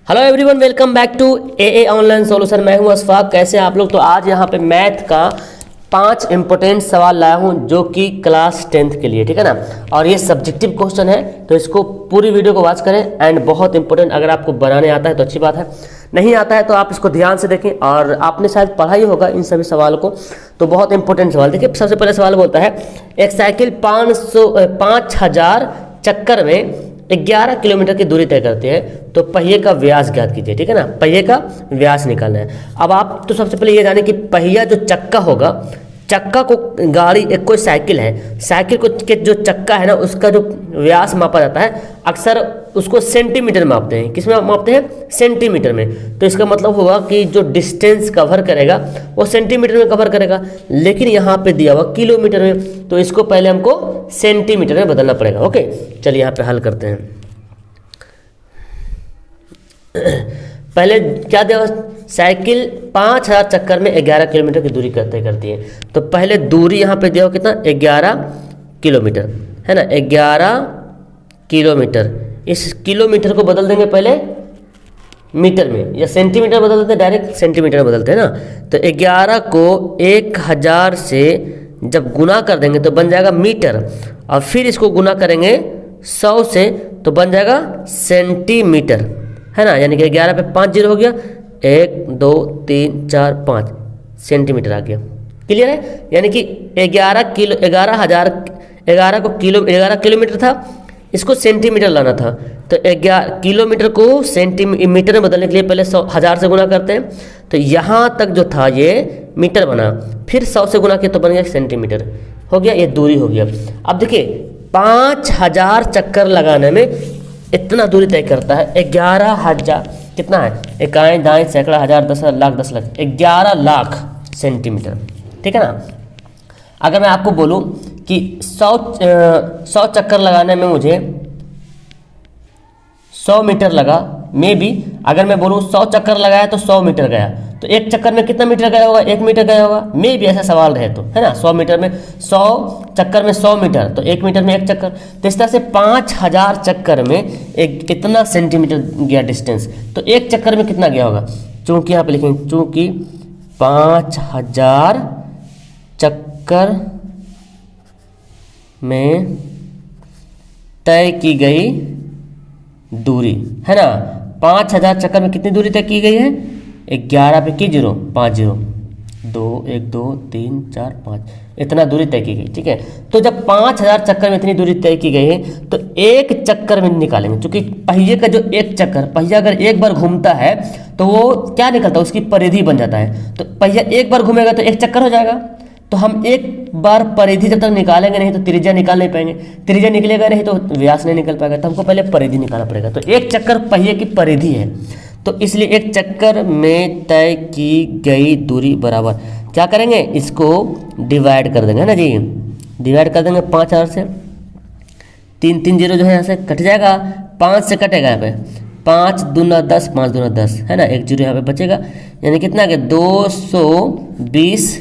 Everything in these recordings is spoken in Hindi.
Hello everyone, welcome back to a online solution. मैं हूं अशफाक। कैसे हैं आप लोग? तो आज यहाँ पे मैथ का 5 इंपॉर्टेंट सवाल लाया हूं जो कि क्लास 10th के लिए, ठीक है ना। और ये सब्जेक्टिव क्वेश्चन है, तो इसको पूरी वीडियो को वॉच करें। एंड बहुत इंपॉर्टेंट, अगर आपको बनाने आता है तो अच्छी बात है, नहीं आता है तो आप इसको ध्यान से देखें। और आपने शायद पढ़ा ही होगा इन सभी सवालों को, तो बहुत इंपॉर्टेंट सवाल। देखिए, सबसे पहले सवाल बोलता है एक साइकिल 5000 चक्कर में 11 किलोमीटर की दूरी तय करती है, तो पहिए का व्यास ज्ञात कीजिए, ठीक है ना। पहिए का व्यास निकालना है। अब आप तो सबसे पहले ये जाने कि पहिया जो चक्का होगा, चक्का को गाड़ी एक कोई साइकिल है, साइकिल को के जो चक्का है ना, उसका जो व्यास मापा जाता है, अक्सर उसको सेंटीमीटर मापते हैं। किस में मापते हैं? सेंटीमीटर में। तो इसका मतलब होगा कि जो डिस्टेंस कवर करेगा वो सेंटीमीटर में कवर करेगा, लेकिन यहाँ पे दिया हुआ किलोमीटर में, तो इसको पहले हमको सेंटीमीटर में बदलना पड़ेगा। ओके, चलिए यहाँ पे हल करते हैं। पहले क्या दिया? साइकिल 5000 चक्कर में 11 किलोमीटर की दूरी तय करती है। तो पहले दूरी यहाँ पे दिया हो कितना? 11 किलोमीटर, है ना। 11 किलोमीटर। इस किलोमीटर को बदल देंगे पहले मीटर में, या सेंटीमीटर बदल देते हैं, डायरेक्ट सेंटीमीटर बदलते हैं ना। तो 11 को 1000 से जब गुना कर देंगे तो बन जाएगा मीटर, और फिर इसको गुना करेंगे 100 से तो बन जाएगा सेंटीमीटर, है ना। यानी कि 11 पे 5 जीरो हो गया, 1 2 3 4 5 सेंटीमीटर आ गया। क्लियर है? यानी कि 11 किलोमीटर था, इसको सेंटीमीटर लाना था। तो 11 किलोमीटर को सेंटीमीटर में बदलने के लिए पहले 1000 से गुना करते हैं, तो यहाँ तक जो था ये मीटर बना, फिर 100 से गुना किया तो बन गया सेंटीमीटर। हो गया, ये दूरी हो गया। अब देखिए, 5000 चक्कर लगाने में इतना दूरी तय करता है। 11,000 कितना है? इकाई, दाएं, सैकड़ा, हजार, 10 लाख, 10 लाख, 11 लाख सेंटीमीटर, ठीक है ना। अगर मैं आपको बोलूं कि 100 चक्कर लगाने में मुझे 100 मीटर लगा, मे बी अगर मैं बोलूं 100 चक्कर लगाया तो 100 मीटर गया, तो एक चक्कर में कितना मीटर गया होगा? 1 मीटर गया होगा, मे बी ऐसा सवाल रहे तो, है ना। 100 मीटर में 100 चक्कर में 100 मीटर, तो 1 मीटर में 1 चक्कर। तो इस तरह से 5000 चक्कर में एक कितना सेंटीमीटर गया डिस्टेंस, तो एक चक्कर में कितना गया होगा? चूंकि यहाँ पे लिखेंगे, चूंकि 5000 चक्कर में तय की गई दूरी, है ना। 5000 चक्कर में कितनी दूरी तय की गई है? 11 पे की जीरो, 5 जीरो, 2 1 2 3 4 5, इतना दूरी तय की गई, ठीक है। तो जब 5000 चक्कर में इतनी दूरी तय की गई है, तो एक चक्कर में निकालेंगे, क्योंकि पहिए का जो एक चक्कर, पहिया अगर एक बार घूमता है तो वो क्या निकलता है? उसकी परिधि बन जाता है। तो पहिया एक बार घूमेगा तो एक चक्कर हो जाएगा। तो हम एक बार परिधि जब तक निकालेंगे नहीं तो त्रिज्या निकाल नहीं पाएंगे, त्रिज्या निकलेगा नहीं तो व्यास नहीं निकल पाएगा। तो हमको पहले परिधि निकालना पड़ेगा। तो एक चक्कर पहिए की परिधि है, तो इसलिए एक चक्कर में तय की गई दूरी बराबर क्या करेंगे? इसको डिवाइड कर देंगे, है ना जी। डिवाइड कर देंगे 5000 से, 3 3 जीरो जो है यहाँ से कट जाएगा, 5 से कटेगा यहाँ पे, 5 दूना 10, 5 दूना 10, है ना। 1 जीरो यहाँ पे बचेगा, यानी कितना आ गया? 220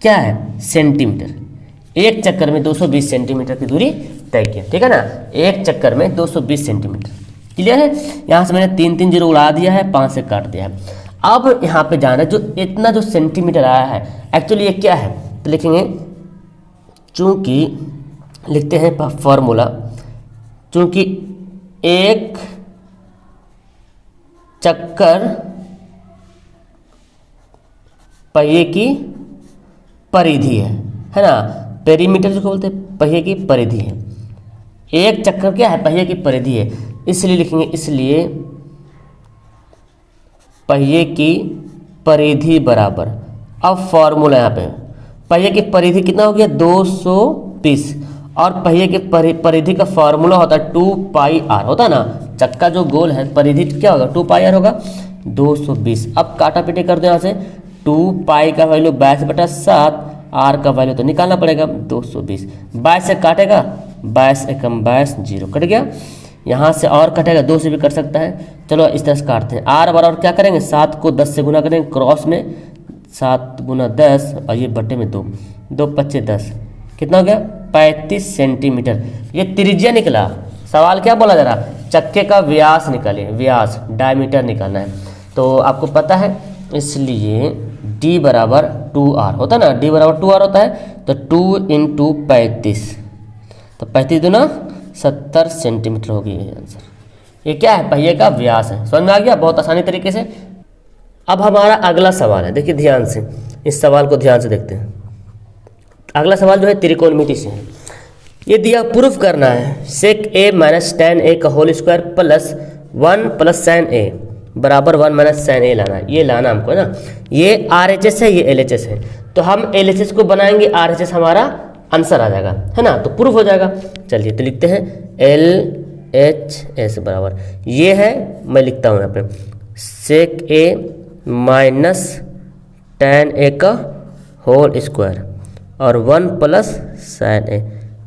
क्या है? सेंटीमीटर। एक चक्कर में 220 सेंटीमीटर की दूरी तय किया, ठीक है ना। एक चक्कर में 220 सेंटीमीटर। क्लियर है? यहाँ से मैंने 3 3 जीरो उड़ा दिया है, 5 से काट दिया है। अब यहाँ पे जाना, जो इतना जो सेंटीमीटर आया है, एक्चुअली ये क्या है? तो लिखेंगे, चूंकि लिखते हैं फॉर्मूला, चूंकि एक चक्कर पहिए की परिधि है ना। पेरीमीटर जिसको बोलते हैं, पहिए की परिधि है। एक चक्कर क्या है? पहिए की परिधि है, इसलिए लिखेंगे, इसलिए पहिए की परिधि बराबर। अब फॉर्मूला यहाँ पे, पहिए की परिधि कितना हो गया? 220, और पहिए की परिधि का फॉर्मूला होता है 2πr, होता है ना। चक्का जो गोल है, परिधि क्या होगा? 2πr होगा, 220। अब काटा पीटे कर दो यहाँ से, 2π का वैल्यू 22/7, r का वैल्यू तो निकालना पड़ेगा 220। 22 से काटेगा, 22 एकम 22, जीरो कट गया। यहाँ से और कटेगा, 2 से भी कट सकता है। चलो इस तरह से काटते हैं। r बराबर क्या करेंगे? 7 को 10 से गुना करेंगे, क्रॉस में 7 गुना 10, और ये बट्टे में 2, 2 25 10, कितना हो गया? 35 सेंटीमीटर। ये त्रिज्या निकला। सवाल क्या बोला जा रहा? चक्के का व्यास निकालिए, व्यास डायमीटर निकालना है। तो आपको पता है, इसलिए d बराबर 2r होता है ना, d बराबर 2r होता है। तो 2 × 35, तो 35 दूना 70 सेंटीमीटर होगी ये आंसर। ये क्या है? पहिए का व्यास है। समझ में आ गया बहुत आसानी तरीके से। अब हमारा अगला सवाल है, देखिए ध्यान से, इस सवाल को ध्यान से देखते हैं। अगला सवाल जो है त्रिकोणमिति से है। ये दिया, प्रूफ करना है sec a minus tan a का whole square plus 1 plus sin a बराबर 1 माइनस sin a लाना है। ये लाना हमको है ना। ये RHS है, ये LHS है, तो हम LHS को बनाएंगे, RHS हमारा आंसर आ जाएगा, है ना, तो प्रूफ हो जाएगा। चलिए तो लिखते हैं LHS बराबर, ये है, मैं लिखता हूँ यहाँ पे सेक a माइनस tan a का होल स्क्वायर और 1 प्लस sin a,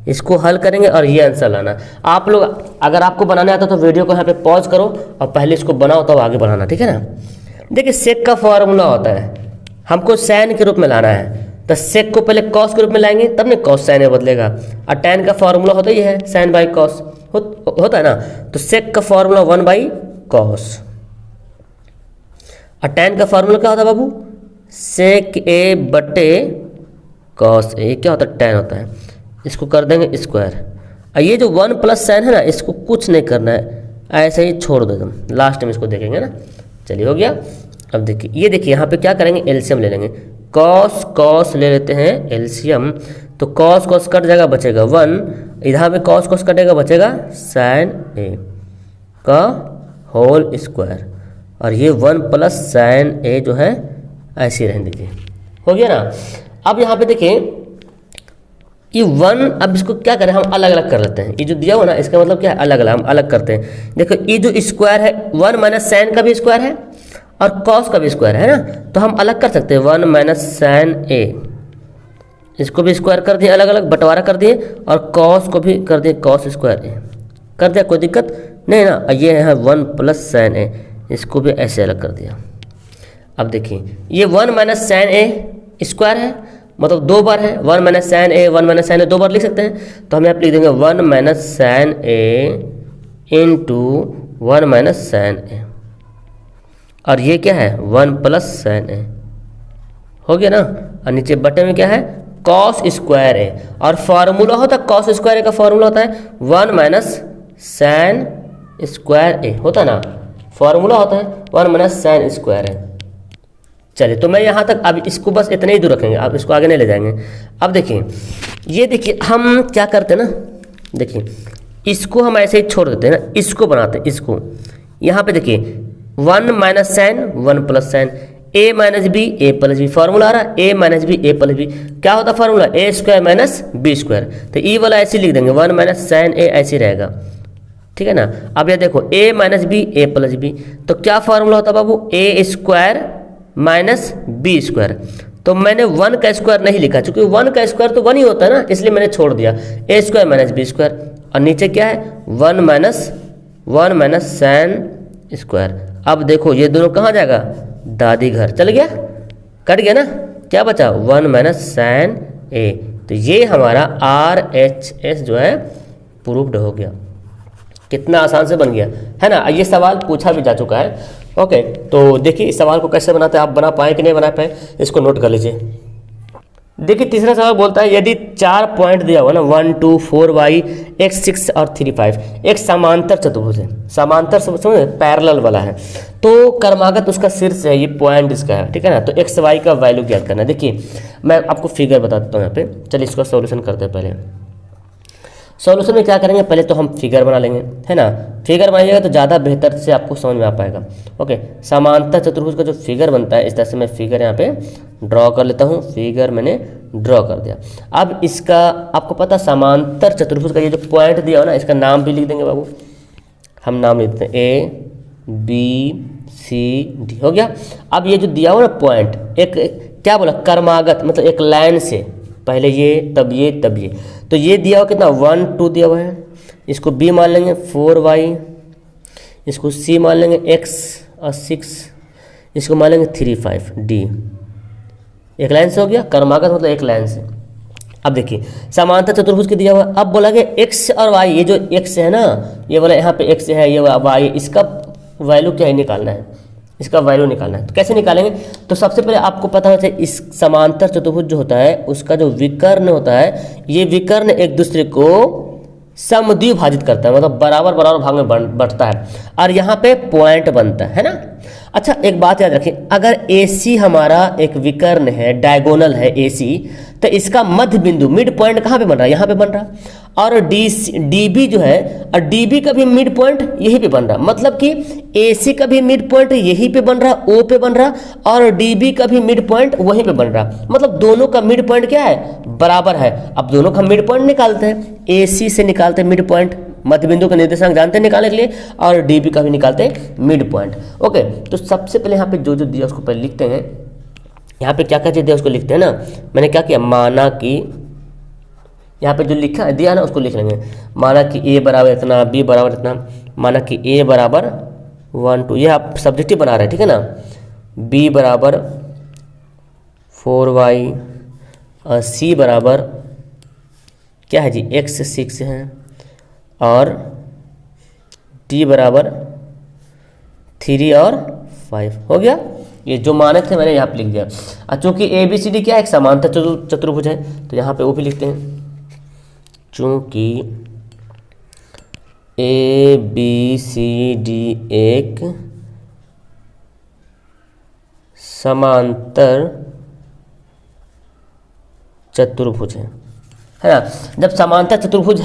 इसको हल करेंगे और ये आंसर लाना। आप लोग अगर आपको बनाने आता तो वीडियो को यहाँ पे पॉज करो और पहले इसको बनाओ तब आगे बढ़ाना, ठीक है ना। देखिए सेक का फॉर्मूला होता है, हमको साइन के रूप में लाना है, तो सेक को पहले कॉस के रूप में लाएंगे तब नहीं कॉस साइन में बदलेगा। और टैन का फॉर्मूला होता ही है साइन बाई कॉस, होता है ना। तो सेक का फॉर्मूला 1 बाई कॉस, और टैन का फॉर्मूला क्या होता है बाबू? सेक ए बटे कॉस ए, क्या होता है? टैन होता है। इसको कर देंगे स्क्वायर, और ये जो 1 प्लस साइन है ना, इसको कुछ नहीं करना है, ऐसे ही छोड़ दो एकदम, लास्ट में इसको देखेंगे ना। चलिए हो गया। अब देखिए, ये देखिए यहाँ पे क्या करेंगे, एलसीएम ले लेंगे। कॉस कॉस ले लेते हैं एलसीएम, तो कॉस कॉस कट जाएगा, बचेगा 1, इधर में कॉस कॉस कटेगा, बचेगा साइन ए का होल स्क्वायर, और ये 1 प्लस साइन ए जो है ऐसे रहने दीजिए। हो गया ना। अब यहाँ पे देखिए ये 1, अब इसको क्या करें, हम अलग अलग कर लेते हैं। ये जो दिया हुआ ना, इसका मतलब क्या है, अलग अलग, हम अलग करते हैं। देखो ये जो स्क्वायर है 1 माइनस साइन का भी स्क्वायर है और कॉस का भी स्क्वायर है ना, तो हम अलग कर सकते हैं। 1 माइनस साइन ए, इसको भी स्क्वायर कर दिए, अलग अलग बंटवारा कर दिए, और कॉस को भी कर दिए कॉस स्क्वायर ए, कर दिया, कोई दिक्कत नहीं ना। ये है 1 प्लस साइन ए, इसको भी ऐसे अलग कर दिया। अब देखिए ये 1 माइनस साइन ए स्क्वायर है, मतलब 2 बार है। 1 माइनस साइन ए, 1 माइनस साइन ए 2 बार लिख सकते हैं, तो हम यहाँ पे लिख देंगे 1 माइनस साइन ए इंटू 1 माइनस साइन ए, और ये क्या है 1 प्लस साइन ए, हो गया ना। और नीचे बटे में क्या है, कॉस स्क्वायर ए, और फार्मूला होता है कॉस स्क्वायर ए का फार्मूला होता है 1 माइनस साइन स्क्वायर ए, होता है ना, फार्मूला होता है 1 माइनस साइन स्क्वायर ए। चलिए तो मैं यहाँ तक, अब इसको बस इतने ही दूर रखेंगे, अब इसको आगे नहीं ले जाएंगे। अब देखिए, ये देखिए हम क्या करते हैं ना, देखिए इसको हम ऐसे ही छोड़ देते हैं ना, इसको बनाते हैं, इसको यहाँ पे देखिए 1 माइनस साइन 1 प्लस साइन, ए माइनस बी ए प्लस बी, फॉर्मूला आ रहा है ए माइनस बी ए प्लस बी, क्या होता है फार्मूला, ए स्क्वायर माइनस बी स्क्वायर। तो ई वाला ऐसे लिख देंगे 1 माइनस साइन ए, ऐसे रहेगा, ठीक है ना। अब ये देखो ए माइनस बी ए प्लस बी, तो क्या फार्मूला होता है बाबू, ए स्क्वायर माइनस बी स्क्वायर। तो मैंने 1 का स्क्वायर नहीं लिखा, क्योंकि 1 का स्क्वायर तो 1 ही होता है ना, इसलिए मैंने छोड़ दिया। ए स्क्वायर माइनस बी स्क्वायर, और नीचे क्या है 1 माइनस साइन स्क्वायर। अब देखो ये दोनों कहाँ जाएगा, दादी घर चल गया, कट गया ना, क्या बचा 1 माइनस साइन ए। तो ये हमारा RHS जो है प्रूव्ड हो गया। कितना आसान से बन गया है ना। ये सवाल पूछा भी जा चुका है। ओके, तो देखिए इस सवाल को कैसे बनाते हैं, आप बना पाए कि नहीं बना पाए, इसको नोट कर लीजिए। देखिए तीसरा सवाल बोलता है, यदि 4 पॉइंट दिया हुआ ना 1 2 4 y x 6 और 3 5, एक समांतर चतुर्भुज है, समांतर समझे, पैरेलल वाला है, तो कर्मागत उसका शीर्ष है, ये पॉइंट इसका है, ठीक है ना। तो x y का वैल्यू ज्ञात करना है। देखिए मैं आपको फिगर बता देता हूँ यहाँ पे, चलिए इसका सॉल्यूशन करते हैं। पहले सॉल्यूशन में क्या करेंगे, पहले तो हम फिगर बना लेंगे, है ना। फिगर बनाइएगा तो ज़्यादा बेहतर से आपको समझ में आ पाएगा। ओके, समांतर चतुर्भुज का जो फिगर बनता है, इस तरह से मैं फिगर यहाँ पे ड्रॉ कर लेता हूँ। फिगर मैंने ड्रॉ कर दिया। अब इसका आपको पता, समांतर चतुर्भुज का ये जो पॉइंट दिया हो ना, इसका नाम भी लिख देंगे बाबू, हम नाम लिख देते हैं ABCD, हो गया। अब ये जो दिया हो ना पॉइंट, एक क्या बोला, कर्मागत, मतलब एक लाइन से, पहले ये तब ये तब ये, तो ये दिया हुआ कितना 1 2 दिया हुआ है, इसको B मान लेंगे 4y, इसको C मान लेंगे x और 6, इसको मान लेंगे 3 5 D। एक लाइन से हो गया, कर्मागत मतलब एक लाइन से। अब देखिए समांतर चतुर्भुज के दिया हुआ, अब बोला गया एक्स और वाई, ये जो एक्स है ना, ये वाला यहाँ पे एक्स है, ये वाई, इसका वैल्यू क्या है निकालना है, इसका वैल्यू निकालना है। तो कैसे निकालेंगे, तो सबसे पहले आपको पता होना चाहिए इस समांतर चतुर्भुज जो होता है उसका जो विकर्ण होता है, ये विकर्ण एक दूसरे को समद्विभाजित करता है, मतलब बराबर बराबर भाग में बंटता है, और यहाँ पे पॉइंट बनता है ना। अच्छा एक बात याद रखिए, अगर AC हमारा एक विकर्ण है, डायगोनल है AC, तो इसका मध्य बिंदु मिड पॉइंट कहाँ पे बन रहा है, यहाँ पे बन रहा है, और DB जो है, और DB का भी मिड पॉइंट यहीं पे बन रहा है, मतलब कि AC का भी मिड पॉइंट यहीं पे बन रहा, O पे बन रहा, और DB का भी मिड पॉइंट वहीं पे बन रहा, मतलब दोनों का मिड पॉइंट क्या है, बराबर है। अब दोनों का मिड पॉइंट निकालते हैं, AC से निकालते हैं मिड पॉइंट, मध्य बिंदु का निर्देशांक जानते हैं निकालने के लिए, और DB का भी निकालते हैं मिड पॉइंट। ओके, तो सबसे पहले यहाँ पे जो जो दिया उसको पहले लिखते हैं, यहाँ पे क्या क्या चीज़ दिया उसको लिखते हैं ना। मैंने क्या किया, माना कि यहाँ पे जो लिखा दिया ना उसको लिख लेंगे, माना कि A बराबर इतना, B बराबर इतना, माना कि A बराबर 1 2, ये आप सब्जेक्टिव बना रहे हैं, ठीक है ना, B बराबर 4y, और C बराबर क्या है जी, x 6 है, और D बराबर 3 और 5 हो गया। ये जो माने थे मैंने यहाँ पे लिख दिया। और चूँकि ABCD क्या है, एक समांतर चतुर्भुज है, तो यहाँ पे वो भी लिखते हैं, चूँकि ABCD एक समांतर चतुर्भुज है ना। जब समांतर चतुर्भुज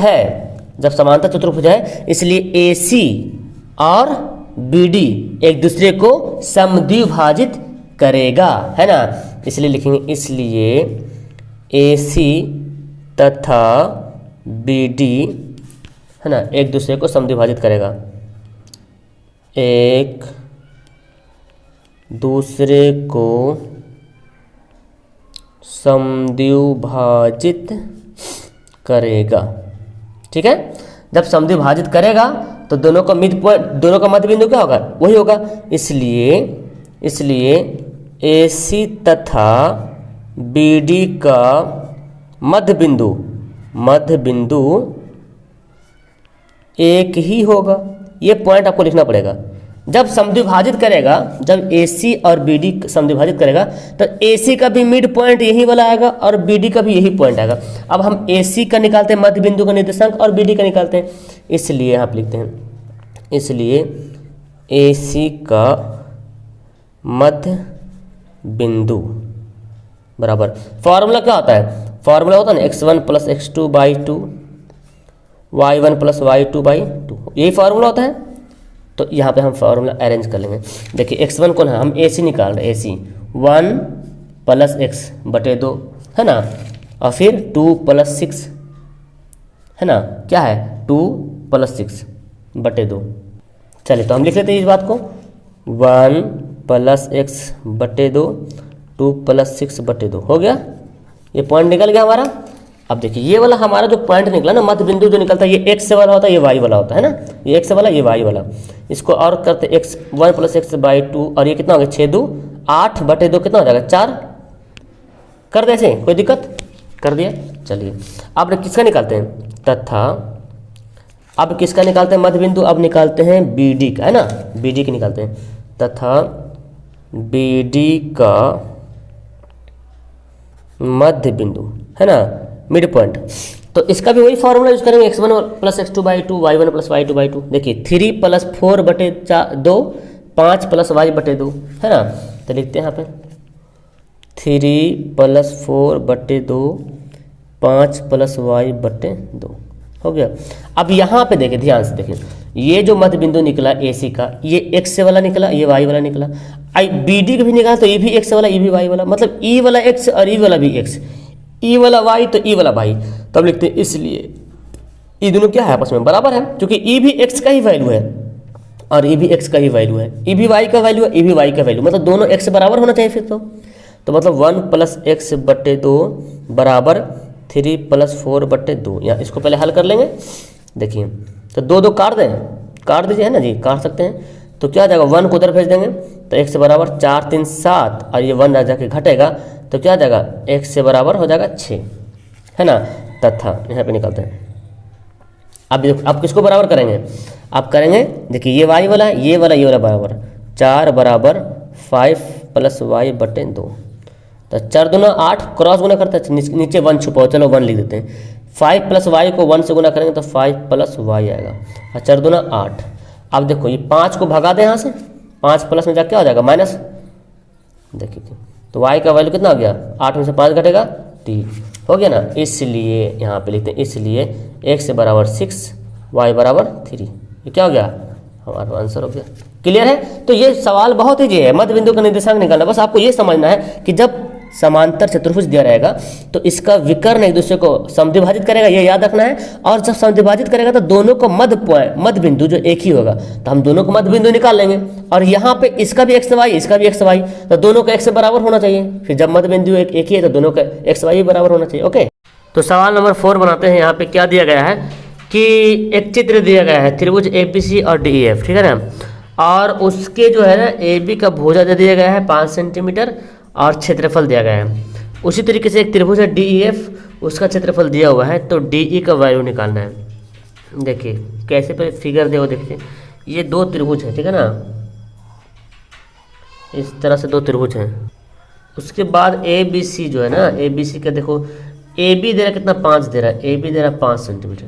है, इसलिए AC और BD एक दूसरे को समद्विभाजित करेगा, है ना, इसलिए लिखेंगे, इसलिए AC तथा BD, है ना, एक दूसरे को समद्विभाजित करेगा, एक दूसरे को समद्विभाजित करेगा, ठीक है। जब समद्विभाजित करेगा तो दोनों का मिड पॉइंट, दोनों का मध्य बिंदु क्या होगा, वही होगा, इसलिए AC तथा BD का मध्य बिंदु एक ही होगा। ये पॉइंट आपको लिखना पड़ेगा। जब समद्विभाजित करेगा, जब AC और BD समद्विभाजित करेगा तो AC का भी मिड पॉइंट यही वाला आएगा और BD का भी यही पॉइंट आएगा। अब हम AC का निकालते हैं मध्य बिंदु का निर्देशांक और BD का निकालते हैं, इसलिए आप लिखते हैं, इसलिए AC का मध्य बिंदु बराबर, फॉर्मूला क्या होता है, फॉर्मूला होता है ना x1 plus x2 by 2, y1 plus y2 by 2, यही फार्मूला होता है। तो यहाँ पे हम फार्मूला अरेंज कर लेंगे। देखिए x1 कौन है, हम AC निकाल रहे हैं, AC 1 प्लस x बटे 2, है ना, और फिर 2 प्लस 6, है ना, क्या है 2 प्लस 6 बटे 2। चलिए तो हम लिख लेते हैं इस बात को, 1 प्लस x बटे 2, 2 प्लस 6 बटे 2 हो गया। ये पॉइंट निकल गया हमारा। अब देखिए ये वाला हमारा जो पॉइंट निकला ना, मध्य बिंदु जो निकलता है, ये x वाला होता है, ये y वाला होता है ना, ये x वाला, ये y वाला। इसको और करते x 1 प्लस x बाई 2, और ये कितना हो गया 6 2 8 बटे 2 कितना हो जाएगा 4। कर दे ऐसे, कोई दिक्कत, कर दिया। चलिए अब किसका निकालते हैं, तथा अब किसका निकालते हैं मध्य बिंदु, अब निकालते हैं BD का, है ना, BD की निकालते हैं, तथा BD का मध्य बिंदु, है ना, मिड पॉइंट। तो इसका भी वही फॉर्मूला यूज करेंगे, x1 plus x2 by 2, y1 plus y2 by 2। देखिए 3 प्लस 4 बटे 2, 5 प्लस y बटे 2, है ना, तो लिखते हैं यहाँ पे 3 प्लस 4 बटे 2, 5 प्लस y बटे 2 हो गया। अब यहाँ पे देखिए, ध्यान से देखिए, ये जो मध्य बिंदु निकला AC का, ये x वाला निकला, ये y वाला निकला, BD का भी निकला, तो ये भी x वाला, ये भी y वाला, मतलब E वाला x और E वाला भी x, E वाला y तो E वाला y। तो अब लिखते हैं, इसलिए ये दोनों क्या है आपस में बराबर है, क्योंकि E भी x का ही वैल्यू है और E भी x का ही वैल्यू है, E भी y का वैल्यू है, E भी y का वैल्यू, मतलब दोनों x से बराबर होना चाहिए फिर तो मतलब 1 प्लस x बटे 2 बराबर 3 प्लस 4 बटे 2। यहाँ इसको पहले हल कर लेंगे। देखिए तो 2 2 काट दें, काट दीजिए, है ना जी, काट सकते हैं। तो क्या आ जाएगा, 1 को उधर भेज देंगे तो x बराबर 4 3 7, और ये 1 जाके घटेगा तो क्या आ जाएगा, x से बराबर हो जाएगा 6। है ना, तथा यहाँ पे निकालते हैं। अब किसको बराबर करेंगे, आप करेंगे देखिए ये y वाला ये वाला बराबर 4 बराबर 5 + y बटे 2, तो 4 दूना 8, क्रॉस गुना करते हैं नीचे 1 छुपाओ, चलो 1 लिख देते हैं। 5 + y को 1 से गुना करेंगे तो 5 + y आएगा, और 4 दूना 8। अब देखो ये 5 को भगा दें यहाँ से, 5 प्लस में जाके क्या हो जाएगा माइनस, देखिए तो y का वैल्यू कितना हो गया, 8 में से 5 घटेगा 3 हो गया ना। इसलिए यहाँ पे लिखते हैं, इसलिए x बराबर 6 y बराबर 3, ये क्या हो गया हमारा आंसर हो गया। क्लियर है। तो ये सवाल बहुत ईजी है, मध्य बिंदु का निर्देशांक निकालना। बस आपको ये समझना है कि जब समांतर चतुर्भुज दिया रहेगा तो इसका विकर्ण एक दूसरे को समद्विभाजित करेगा, ये याद रखना है। और जब समद्विभाजित करेगा तो दोनों को मध्य बिंदु जो एक ही होगा, तो हम दोनों को मध्य बिंदु निकाल लेंगे। और यहाँ पे इसका भी x y इसका भी x y, तो दोनों का x से बराबर होना चाहिए। फिर जब मध्य बिंदु एक ही है तो दोनों का x y भी बराबर होना चाहिए। ओके, तो सवाल नंबर 4 बनाते हैं। यहाँ पे क्या दिया गया है कि एक चित्र दिया गया है, त्रिभुज ABC और DEF, ठीक है ना। और उसके जो है ना AB का भुजा दे दिया गया है 5 सेंटीमीटर और क्षेत्रफल दिया गया है। उसी तरीके से एक त्रिभुज है DEF, उसका क्षेत्रफल दिया हुआ है, तो DE का वैल्यू निकालना है। देखिए कैसे पे फिगर दे, देखिए ये 2 त्रिभुज है, ठीक है ना, इस तरह से 2 त्रिभुज हैं। उसके बाद ABC जो है ना, ABC का देखो AB दे रहा कितना 5 दे रहा है, AB दे रहा 5 सेंटीमीटर।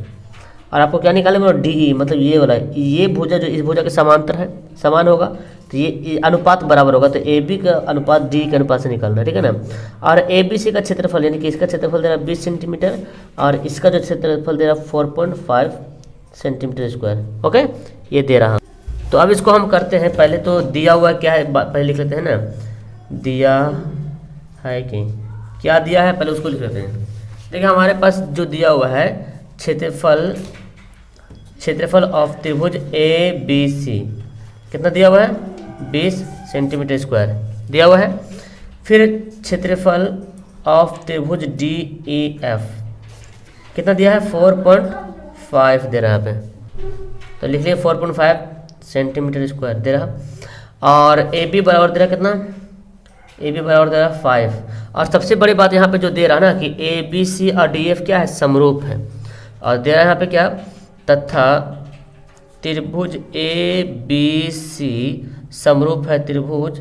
और आपको क्या निकालना है, DE मतलब ये वाला, ये भुजा जो इस भुजा के समांतर है, समान होगा, तो ये अनुपात बराबर होगा, तो AB का अनुपात DE के अनुपात से निकालना है, ठीक है ना। और ABC का क्षेत्रफल यानी कि इसका क्षेत्रफल दे रहा 20 सेंटीमीटर और इसका जो क्षेत्रफल दे रहा 4.5 सेंटीमीटर स्क्वायर। ओके, ये दे रहा। तो अब इसको हम करते हैं। पहले तो दिया हुआ क्या है पहले लिख लेते हैं ना, दिया है कि क्या दिया है पहले उसको लिख लेते हैं। देखिए हमारे पास जो दिया हुआ है क्षेत्रफल ऑफ त्रिभुज ABC कितना दिया हुआ है, 20 सेंटीमीटर स्क्वायर दिया हुआ है। फिर क्षेत्रफल ऑफ त्रिभुज DEF कितना दिया है, 4.5 दे रहा है यहाँ पे, तो लिख लिया 4.5 सेंटीमीटर स्क्वायर दे रहा। और AB बराबर दे रहा कितना, AB बराबर दे रहा 5। और सबसे बड़ी बात यहाँ पे जो दे रहा ना कि ABC और DF क्या है, समरूप है। और दे रहा है यहाँ पे क्या, तथा त्रिभुज ABC समरूप है त्रिभुज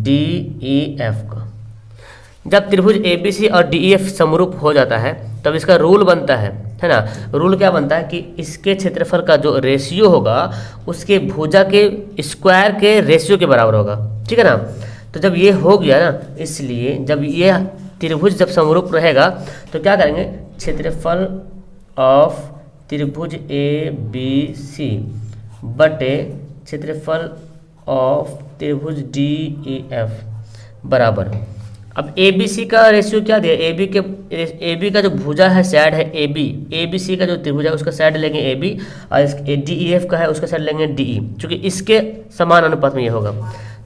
DEF का। जब त्रिभुज ABC और DEF समरूप हो जाता है तब इसका रूल बनता है ना। रूल क्या बनता है कि इसके क्षेत्रफल का जो रेशियो होगा उसके भुजा के स्क्वायर के रेशियो के बराबर होगा, ठीक है ना। तो जब ये हो गया ना, इसलिए जब ये त्रिभुज जब समरूप रहेगा तो क्या करेंगे, क्षेत्रफल ऑफ त्रिभुज ABC बटे क्षेत्रफल ऑफ त्रिभुज DEF बराबर। अब ABC का रेशियो क्या दिया, AB का जो भुजा है साइड है ABC का जो त्रिभुज है उसका साइड लेंगे AB और DEF का है उसका साइड लेंगे DE, क्योंकि इसके समान अनुपात में ये होगा।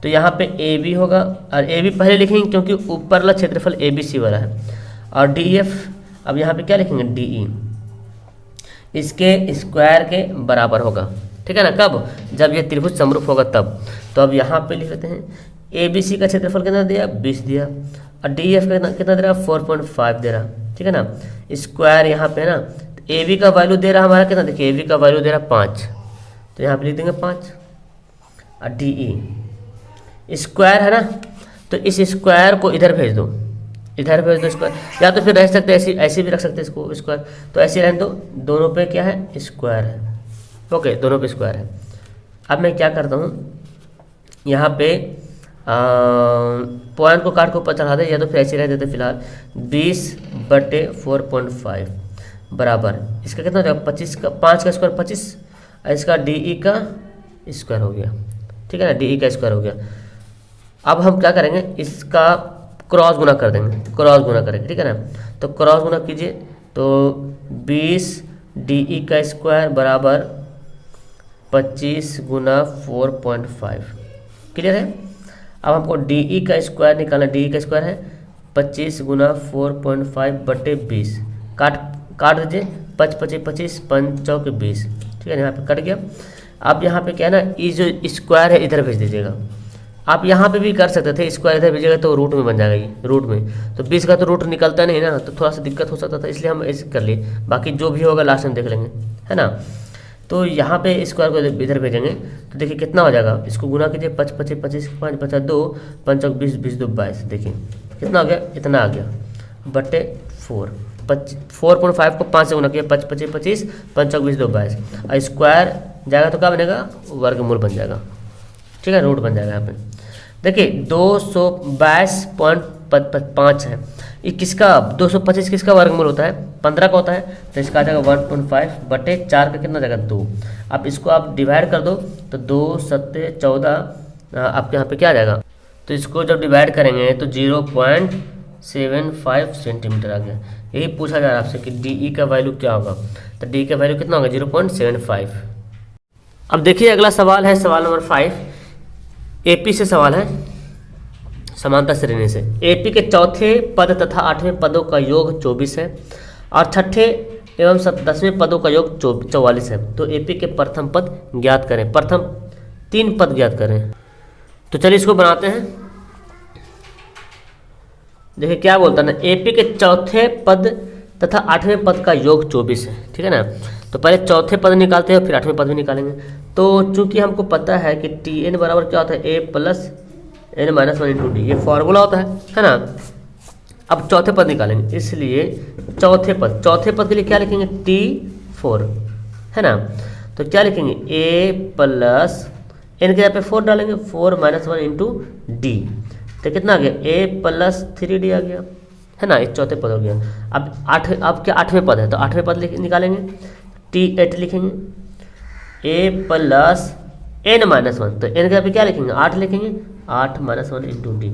तो यहाँ पे AB होगा और AB पहले लिखेंगे क्योंकि ऊपर वाला क्षेत्रफल ABC वाला है, और DEF अब यहाँ पे क्या लिखेंगे DE, इसके स्क्वायर के बराबर होगा, ठीक है ना। कब, जब ये त्रिभुज समरूप होगा तब। तो अब यहाँ पे लिख लेते हैं ABC का क्षेत्रफल कितना दिया, 20 दिया, और DEF का कितना दे रहा, 4.5 दे रहा, ठीक है ना। स्क्वायर यहाँ पे है ना, तो AB का वैल्यू दे रहा हमारा कितना, देखिए AB का वैल्यू दे रहा 5, तो यहाँ पे लिख देंगे 5। और DE स्क्वायर है ना, तो इस स्क्वायर को इधर भेज दो, इधर भेज दो स्क्वायर, या तो फिर रह सकते हैं ऐसे भी रख सकते हैं इसको स्क्वायर, तो ऐसे रहने दो, दोनों पे क्या है, स्क्वायर है। ओके, दोनों पे स्क्वायर है। अब मैं क्या करता हूँ, यहाँ पे पॉइंट को काट के ऊपर चढ़ा दे, या तो फिर ऐसे रह देते फिलहाल 20/4.5 बराबर इसका कितना हो जाएगा, 25 का 5 का स्क्वायर 25, और इसका DE का स्क्वायर हो गया, ठीक है ना, DE का स्क्वायर हो गया। अब हम क्या करेंगे, इसका क्रॉस गुना कर देंगे, क्रॉस गुना करेंगे, ठीक है ना। तो क्रॉस गुना कीजिए, तो 20 DE का स्क्वायर बराबर 25 गुना 4.5। क्लियर है। अब हमको DE का स्क्वायर निकालना, DE का स्क्वायर है 25 गुना 4.5 बटे 20, काट दीजिए, 25 25 5 चौके 20, ठीक है, यहाँ पे कट गया। अब यहाँ पे क्या है ना, ये जो स्क्वायर है इधर भेज दीजिएगा, आप यहाँ पे भी कर सकते थे, स्क्वायर इधर भेजिएगा तो रूट में बन जाएगा, ये रूट में तो 20 का तो रूट निकलता नहीं ना, तो थोड़ा सा दिक्कत हो सकता था, इसलिए हम ऐसे कर लिए। बाकी जो भी होगा लास्ट में देख लेंगे, है ना। तो यहाँ पे स्क्वायर को इधर भेजेंगे तो देखिए कितना हो जाएगा, इसको गुना कीजिए, 5 25 25 5 5 2 5 20 20 2 22, देखिए कितना आ गया, इतना आ गया बटे 4। 4.5 को 5 से गुना किया, 5 25 25 5 20 2 22, और स्क्वायर जाएगा तो क्या बनेगा, वर्गमूल बन जाएगा, ठीक है, रूट बन जाएगा यहाँ पे। देखिए 222.5 है, ये किसका 225 किसका वर्गमूल होता है, 15 का होता है, तो इसका आ जाएगा 1.5 बटे 4 का कितना जाएगा 2। अब इसको आप डिवाइड कर दो तो 2 7 14, आपके यहाँ पे क्या आ जाएगा, तो इसको जब डिवाइड करेंगे तो 0.75 सेंटीमीटर आ गया। यही पूछा जा रहा है आपसे कि डी का वैल्यू क्या होगा, तो डी का वैल्यू कितना होगा 0.75। अब देखिए अगला सवाल है, सवाल नंबर 5, एपी से सवाल है, समानता श्रेणी से। एपी के चौथे पद तथा 8वें पदों का योग 24 है और छठे एवं 10वें पदों का योग 44 है। तो एपी के प्रथम पद ज्ञात करें, प्रथम 3 पद ज्ञात करें। तो चलिए इसको बनाते हैं। देखिए क्या बोलता है ना, एपी के चौथे पद तथा 8वें पद का योग 24 है, ठीक है ना। तो पहले चौथे पद निकालते हैं, फिर 8वें पद भी निकालेंगे। तो चूंकि हमको पता है कि टी एन बराबर क्या होता है, A plus n minus 1 into D, ये फॉर्मूला होता है ना। अब चौथे पद निकालेंगे, इसलिए चौथे पद के लिए क्या लिखेंगे, T4, है ना। तो क्या लिखेंगे, ए प्लस एन के यहाँ पे 4 डालेंगे, 4 माइनस 1 इंटू डी, तो कितना आ गया, ए प्लस 3D आ गया, है ना। ये चौथे पद हो गया। अब क्या 8वें पद है, तो 8वें पद निकालेंगे, T8 लिखेंगे, ए प्लस एन माइनस 1, तो एन के यहाँ पे क्या लिखेंगे, 8 लिखेंगे, 8 माइनस 1 इंटू डी,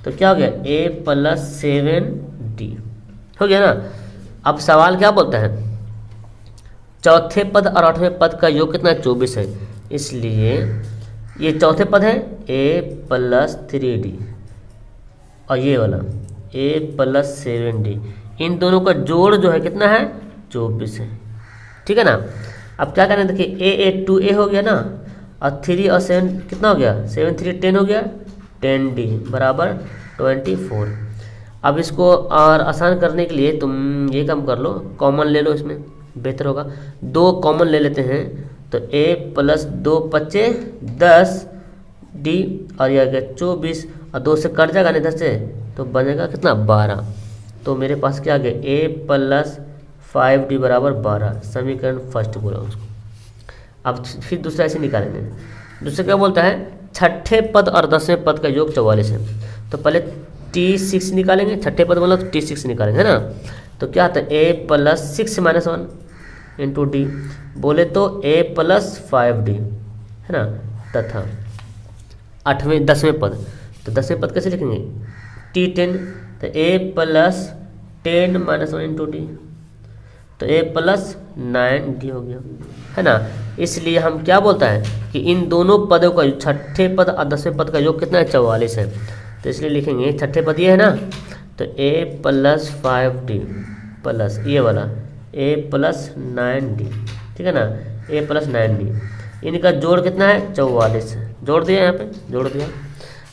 तो क्या हो गया, ए प्लस 7D हो गया ना। अब सवाल क्या बोलता है, चौथे पद और 8वें पद का योग कितना है, 24 है, इसलिए ये चौथे पद है ए प्लस 3D और ये वाला ए प्लस 7D, इन दोनों का जोड़ जो है कितना है, 24 है, ठीक है ना। अब क्या करें, देखिए ए 2A हो गया ना, और 3 और 7 कितना हो गया, 7 3 10 हो गया, 10D बराबर 24। अब इसको और आसान करने के लिए तुम ये काम कर लो, कॉमन ले लो, इसमें बेहतर होगा। 2 कॉमन ले लेते हैं, तो a प्लस 2 25 10D और यह आ गया 24, और 2 से कट जाएगा ना इधर से, तो बनेगा कितना 12। तो मेरे पास क्या आ गया, a प्लस 5D बराबर 12, समीकरण फर्स्ट बोला उसको। अब फिर दूसरा ऐसे निकालेंगे। दूसरा क्या बोलता है, छठे पद और 10वें पद का योग 44 है। तो पहले T6 निकालेंगे, छठे पद मतलब T6 निकालेंगे, है ना। तो क्या आता है, a plus 6 minus 1 into D, बोले तो a प्लस 5D, है ना, तथा 10वें पद, तो 10वें पद कैसे लिखेंगे, T10, तो a plus 10 minus 1 into D, तो a प्लस 9D हो गया, है ना। इसलिए हम क्या बोलता है कि इन दोनों पदों का छठे पद और 10वें पद का योग कितना है, 44 है। तो इसलिए लिखेंगे छठे पद ये है ना, तो a प्लस 5D प्लस ये वाला a प्लस 9D, ठीक है ना, a प्लस 9D, इनका जोड़ कितना है, 44 है। जोड़ दिया, यहाँ पे जोड़ दिया।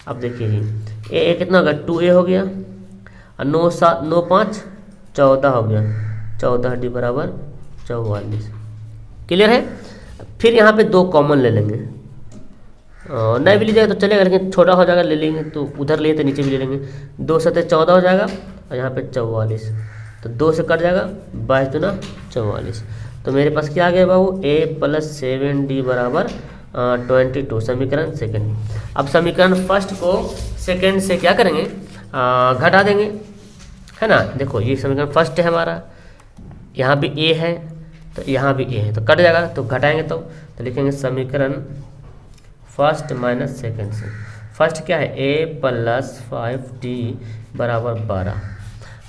अब देखिए a कितना हो गया, 2a हो गया, और 9 7 9 5 14 हो गया, 14D बराबर 44। क्लियर है। फिर यहाँ पे 2 कॉमन ले लेंगे, नहीं भी ले जाएगा तो चलेगा, लेकिन छोटा हो जाएगा ले लेंगे, तो उधर लिए तो नीचे भी ले लेंगे। 2 7 14 हो जाएगा, और यहाँ पे 44, तो 2 से कट जाएगा, 22 दूना 44। तो मेरे पास क्या आ गया बाबू, a प्लस 7D बराबर 22, समीकरण सेकेंड। अब समीकरण फर्स्ट को सेकेंड से क्या करेंगे, घटा देंगे, है ना। देखो ये समीकरण फर्स्ट है हमारा, यहाँ भी a है, तो यहाँ भी a है, तो कट जाएगा, तो घटाएंगे तो लिखेंगे समीकरण फर्स्ट माइनस सेकेंड से। फर्स्ट क्या है, a प्लस 5D बराबर 12,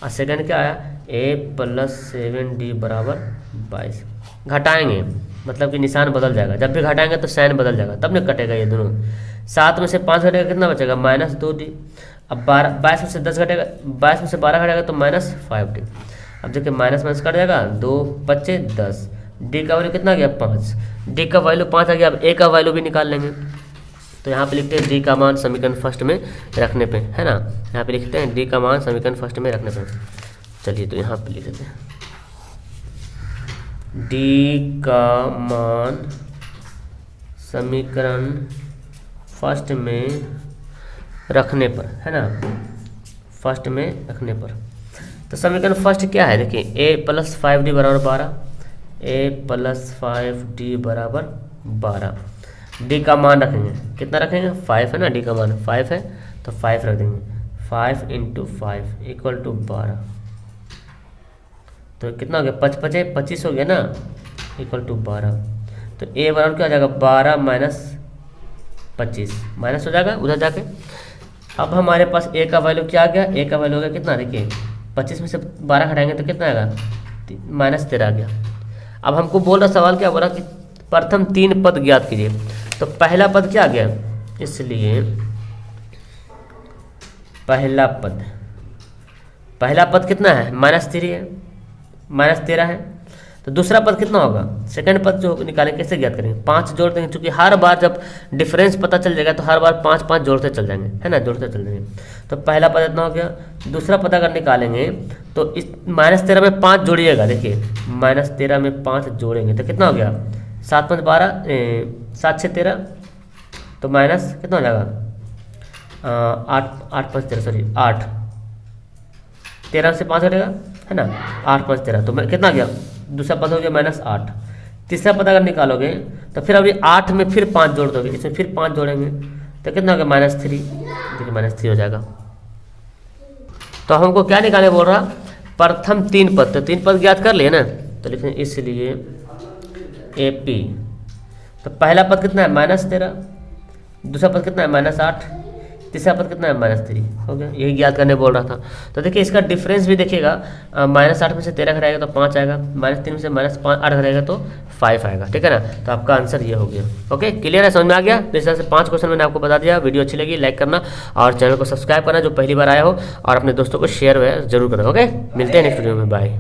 और सेकेंड क्या आया, a प्लस 7D बराबर 22। घटाएंगे मतलब कि निशान बदल जाएगा, जब भी घटाएंगे तो साइन बदल जाएगा, तब न कटेगा ये दोनों। 7 में से 5 घटेगा, कितना बचेगा, माइनस 2D। अब 22 में से 10 घटेगा, 22 में से 12 घटेगा तो माइनस 5D। अब देखिए माइनस माइनस कट जाएगा, 2 25 10, डी का वैल्यू कितना आ गया, 5, डी का वैल्यू 5 आ गया। अब ए का वैल्यू भी निकाल लेंगे, तो यहाँ पे लिखते हैं डी का मान समीकरण फर्स्ट में रखने पे, है ना, यहाँ पे लिखते हैं डी का मान समीकरण फर्स्ट में रखने पे। चलिए तो यहाँ पे लिख देते हैं डी का मान समीकरण फर्स्ट में रखने पर, है ना, फर्स्ट में रखने पर। तो समीकरण फर्स्ट क्या है, देखिए ए प्लस 5d बराबर 12, ए प्लस 5d बराबर 12। डी का मान रखेंगे, कितना रखेंगे, 5 है ना, डी का मान 5 है तो 5 रख देंगे, 5 × 5 इक्वल टू 12। तो कितना हो गया, 25 हो गया ना, इक्वल टू 12। तो ए बराबर क्या हो जाएगा, 12 माइनस 25, माइनस हो जाएगा उधर जाके। अब हमारे पास ए का वैल्यू क्या आ गया, ए का वैल्यू हो गया कितना, देखिए 25 में से 12 हटाएंगे तो कितना आएगा, -13 आ गया। अब हमको बोल रहा सवाल क्या बोला कि प्रथम 3 पद ज्ञात कीजिए। तो पहला पद क्या आ गया, इसलिए पहला पद कितना है, -3 है, -13 है। तो दूसरा पद कितना होगा, सेकंड पद जो निकालेंगे कैसे ज्ञात करेंगे, 5 जोड़ देंगे, क्योंकि हर बार जब डिफरेंस पता चल जाएगा तो हर बार 5 जोड़ते चल जाएंगे, है ना, जोड़ते चल जाएंगे। तो पहला पद इतना हो गया। दूसरा पद अगर निकालेंगे तो इस -13 में 5 जोड़िएगा, देखिए -13 में 5 जोड़ेंगे तो कितना हो गया, 7 × 5 = 12, 7 × 6 = 13, तो माइनस कितना हो जाएगा, 8 × 5 = 13, सॉरी 8, 13 से 5 हटेगा, है ना, 8 × 5 = 13, तो कितना गया, दूसरा पद हो गया -8। तीसरा पद अगर निकालोगे तो फिर अभी 8 में फिर 5 जोड़ दोगे, इसमें फिर 5 जोड़ेंगे तो कितना हो गया, -3, देखिए -3 हो जाएगा। तो हमको क्या निकालने बोल रहा, प्रथम 3 पद, तो 3 पद ज्ञात कर लिए ना, तो लिखें इसलिए AP। तो पहला पद कितना है, -13, दूसरा पद कितना है, -8, तीसरा पद कितना है, -3, हो गया, यही ज्ञात करने बोल रहा था। तो देखिए इसका डिफरेंस भी देखिएगा, -8 में से 13 घटाएगा तो 5 आएगा, -3 में से -8 घटाएगा तो 5 आएगा, ठीक है ना। तो आपका आंसर ये हो गया। ओके, क्लियर है, समझ में आ गया। तो इस तरह से 5 क्वेश्चन मैंने आपको बता दिया। वीडियो अच्छी लगी लाइक करना और चैनल को सब्सक्राइब करना जो पहली बार आया हो, और अपने दोस्तों को शेयर जरूर करना। ओके, मिलते हैं नेक्स्ट वीडियो में, बाय।